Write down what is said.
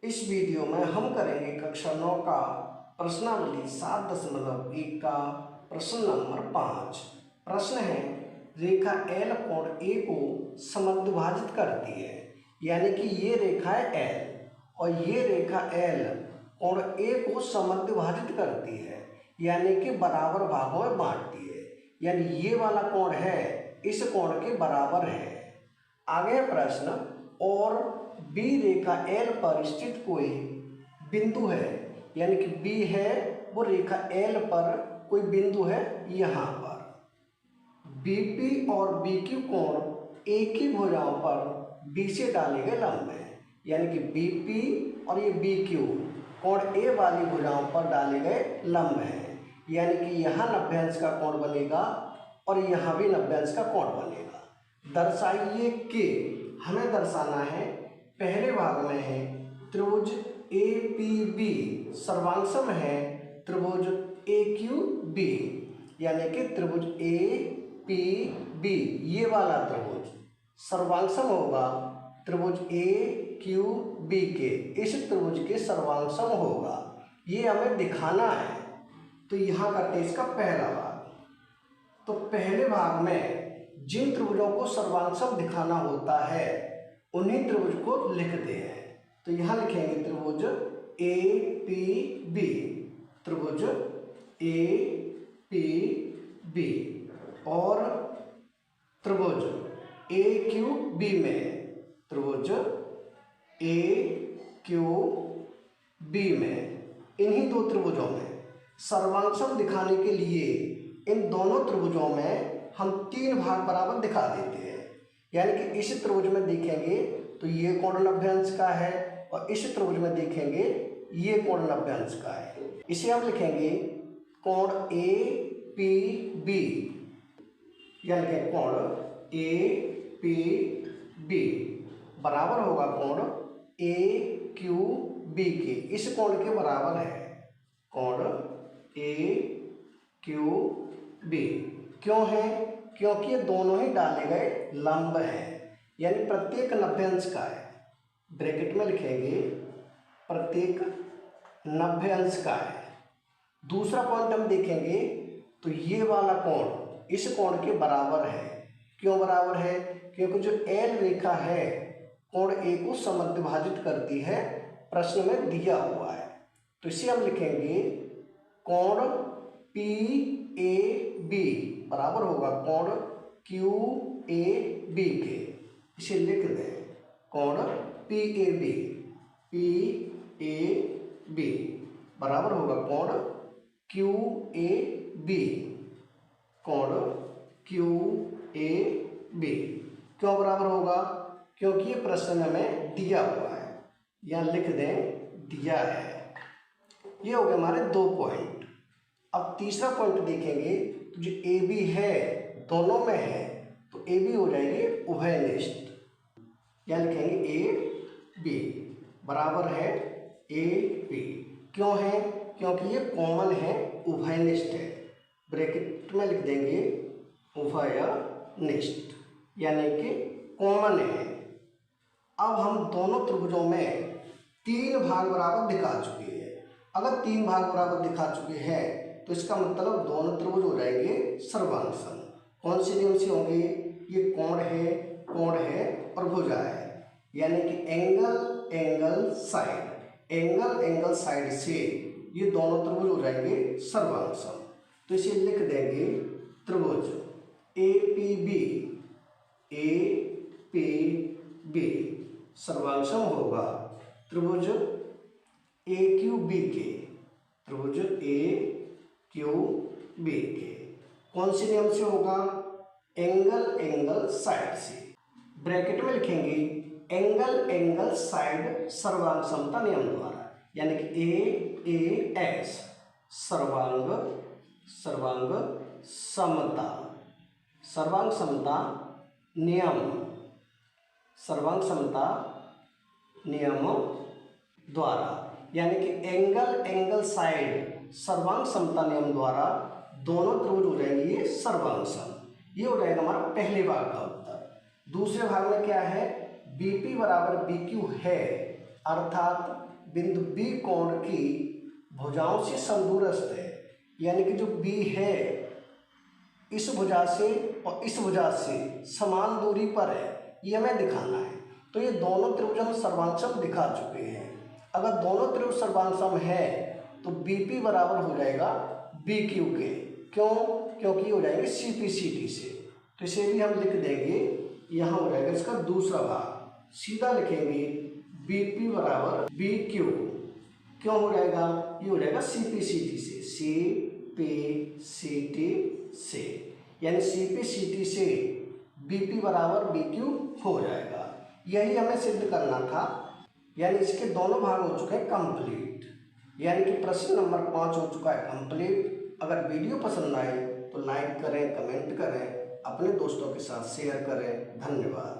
इस वीडियो में हम करेंगे कक्षा 9 का प्रश्नावली 7.1 का प्रश्न नंबर 5। प्रश्न है, रेखा एल कोण ए को समद्विभाजित करती है। यानी कि ये रेखा है एल और ये रेखा एल कोण ए को समद्विभाजित करती है, यानी कि बराबर भागों में बांटती है। यानी ये वाला कोण है इस कोण के बराबर है। आगे प्रश्न, और बी रेखा एल पर स्थित कोई बिंदु है, यानी कि बी है वो रेखा एल पर कोई बिंदु है यहाँ पर। बीपी और बीक्यू कोण एक ही भुजाओं पर बी से डाले गए लंब है। यानी कि बीपी और ये बीक्यू कोण ए वाली भुजाओं पर डाले गए लंब है। यानी कि यहाँ 90 अंश का कोण बनेगा और यहाँ भी 90 अंश का कोण बनेगा। दर्शाइए कि, हमें दर्शाना है, पहले भाग में है त्रिभुज ए पी बी सर्वांगसम है त्रिभुज ए क्यू बी। यानी कि त्रिभुज ए पी बी ये वाला त्रिभुज सर्वांगसम होगा त्रिभुज ए क्यू बी के, इस त्रिभुज के सर्वांगसम होगा। ये हमें दिखाना है। तो यहाँ करते हैं इसका पहला भाग। तो पहले भाग में जिन त्रिभुजों को सर्वांगसम दिखाना होता है उन्हीं त्रिभुज को लिखते हैं। तो यहाँ लिखेंगे त्रिभुज ए पी बी, त्रिभुज ए पी बी, और त्रिभुज ए क्यू बी में, त्रिभुज ए क्यू बी में, इन्हीं दो त्रिभुजों में सर्वांगसम दिखाने के लिए इन दोनों त्रिभुजों में हम 3 भाग बराबर दिखा देते हैं। यानी कि इस त्रिभुज में देखेंगे तो ये कोण 90 अंश का है और इस त्रिभुज में देखेंगे ये कोण 90 अंश का है। इसे हम लिखेंगे कोण ए पी बी, यानी कि कोण ए पी बी बराबर होगा कोण ए क्यू बी के, इस कोण के बराबर है कोण ए क्यू बी। क्यों है? क्योंकि ये दोनों ही डाले गए लंब हैं, यानी प्रत्येक 90 अंश का है। ब्रैकेट में लिखेंगे प्रत्येक 90 अंश का है। दूसरा पॉइंट हम देखेंगे तो ये वाला कोण इस कोण के बराबर है। क्यों बराबर है? क्योंकि जो एल रेखा है कोण ए को समद्विभाजित करती है, प्रश्न में दिया हुआ है। तो इसे हम लिखेंगे कोण पी ए बी बराबर होगा कोण क्यू ए बी के। इसे लिख दें कोण पी ए बी बराबर होगा कोण क्यू ए बी, कोण क्यू ए बी। क्यों बराबर होगा? क्योंकि ये प्रश्न में दिया हुआ है, यहाँ लिख दें दिया है। ये हो गए हमारे 2 पॉइंट। अब तीसरा पॉइंट देखेंगे तो जो ए बी है दोनों में है तो ए बी हो जाएगी उभयनिष्ठ। यहाँ लिखेंगे ए बी बराबर है ए बी। क्यों है? क्योंकि ये कॉमन है, उभयनिष्ठ है। ब्रैकेट में लिख देंगे उभयनिष्ठ, यानी कि कॉमन है। अब हम दोनों त्रिभुजों में 3 भाग बराबर दिखा चुके हैं। अगर 3 भाग बराबर दिखा चुके हैं तो इसका मतलब दोनों त्रिभुज हो जाएंगे सर्वांगसम। कौन से नियम से होंगे? ये कोण है और भुजा है, यानी कि एंगल साइड से ये दोनों त्रिभुज हो जाएंगे सर्वांगसम। तो इसे लिख देंगे त्रिभुज ए पी बी सर्वांगसम होगा त्रिभुज ए क्यू बी के, त्रिभुज ए क्यू बी के। कौन से नियम से होगा? एंगल साइड से। ब्रैकेट में लिखेंगे एंगल साइड सर्वांग समता नियम द्वारा, यानी कि ए एस सर्वांग समता नियम द्वारा, यानी कि एंगल साइड सर्वांग समता नियम द्वारा दोनों त्रिभुज हो जाएंगे ये सर्वांगसम। ये हो जाएगा हमारा पहले भाग का उत्तर। दूसरे भाग में क्या है? बीपी बराबर बीक्यू है अर्थात बिंदु बी कोण की भुजाओं से समदूरस्थ है, यानी कि जो बी है इस भुजा से और इस भुजा से समान दूरी पर है, ये हमें दिखाना है। तो ये दोनों त्रिभुज हम सर्वांशम दिखा चुके हैं। अगर दोनों त्रिभुज सर्वांशम है तो बीपी बराबर हो जाएगा बी क्यू के। क्यों? क्योंकि हो जाएंगे सीपी सीटी से। तो इसे भी हम लिख देंगे, यहाँ हो जाएगा इसका दूसरा भाग, सीधा लिखेंगे बीपी बराबर बी क्यू। क्यों हो जाएगा? ये हो जाएगा सीपी सीटी से, सीपी सीटी से, यानी सीपी सीटी से बीपी बराबर बी क्यू हो जाएगा। यही हमें सिद्ध करना था, यानी इसके दोनों भाग हो चुके हैं कंप्लीट, यानी कि प्रश्न नंबर 5 हो चुका है कंप्लीट। अगर वीडियो पसंद आए तो लाइक करें, कमेंट करें, अपने दोस्तों के साथ शेयर करें। धन्यवाद।